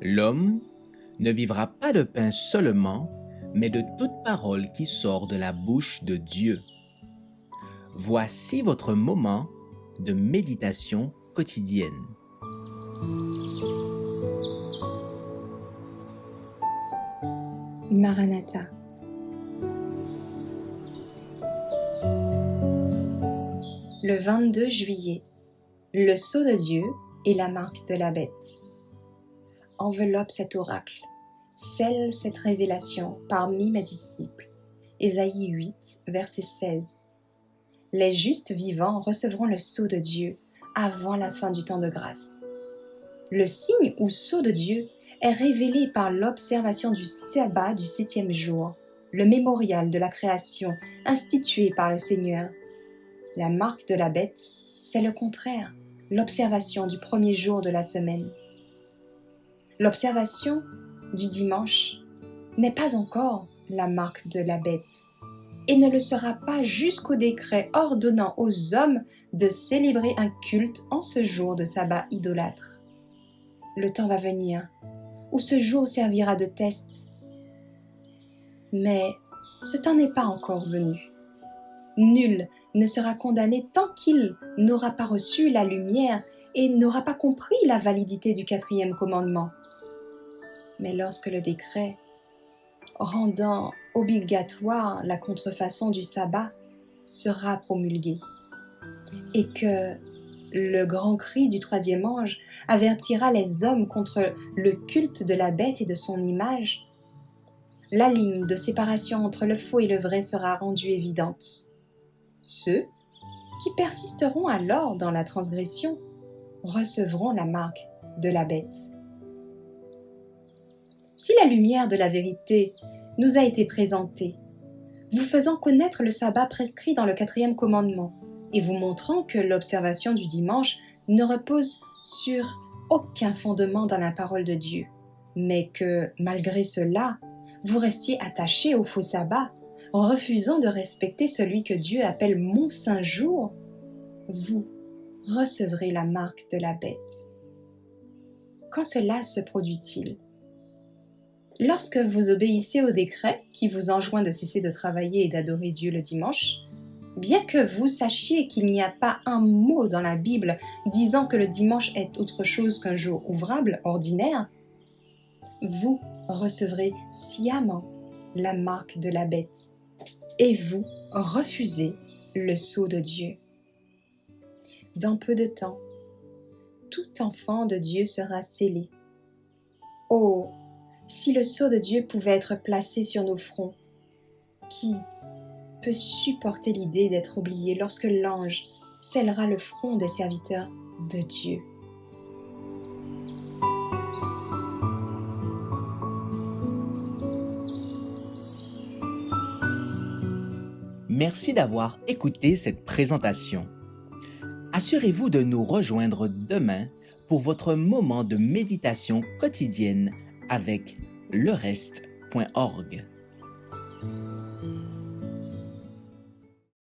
L'homme ne vivra pas de pain seulement, mais de toute parole qui sort de la bouche de Dieu. Voici votre moment de méditation quotidienne. Maranatha. Le 22 juillet, le sceau de Dieu et la marque de la bête. Enveloppe cet oracle, scelle cette révélation parmi mes disciples. Ésaïe 8, verset 16. Les justes vivants recevront le sceau de Dieu avant la fin du temps de grâce. Le signe ou sceau de Dieu est révélé par l'observation du sabbat du 7e jour, le mémorial de la création institué par le Seigneur. La marque de la bête, c'est le contraire, l'observation du premier jour de la semaine. L'observation du dimanche n'est pas encore la marque de la bête et ne le sera pas jusqu'au décret ordonnant aux hommes de célébrer un culte en ce jour de sabbat idolâtre. Le temps va venir où ce jour servira de test. Mais ce temps n'est pas encore venu. Nul ne sera condamné tant qu'il n'aura pas reçu la lumière et n'aura pas compris la validité du 4e commandement. Mais lorsque le décret rendant obligatoire la contrefaçon du sabbat sera promulgué et que le grand cri du 3e ange avertira les hommes contre le culte de la bête et de son image, la ligne de séparation entre le faux et le vrai sera rendue évidente. Ceux qui persisteront alors dans la transgression recevront la marque de la bête. Si la lumière de la vérité nous a été présentée, vous faisant connaître le sabbat prescrit dans le 4e commandement et vous montrant que l'observation du dimanche ne repose sur aucun fondement dans la parole de Dieu, mais que, malgré cela, vous restiez attachés au faux sabbat, refusant de respecter celui que Dieu appelle mon saint jour, vous recevrez la marque de la bête. Quand cela se produit-il? Lorsque vous obéissez au décret qui vous enjoint de cesser de travailler et d'adorer Dieu le dimanche, bien que vous sachiez qu'il n'y a pas un mot dans la Bible disant que le dimanche est autre chose qu'un jour ouvrable, ordinaire, vous recevrez sciemment la marque de la bête et vous refusez le sceau de Dieu. Dans peu de temps, tout enfant de Dieu sera scellé. Oh, si le sceau de Dieu pouvait être placé sur nos fronts, qui peut supporter l'idée d'être oublié lorsque l'ange scellera le front des serviteurs de Dieu? Merci d'avoir écouté cette présentation. Assurez-vous de nous rejoindre demain pour votre moment de méditation quotidienne avec lereste.org.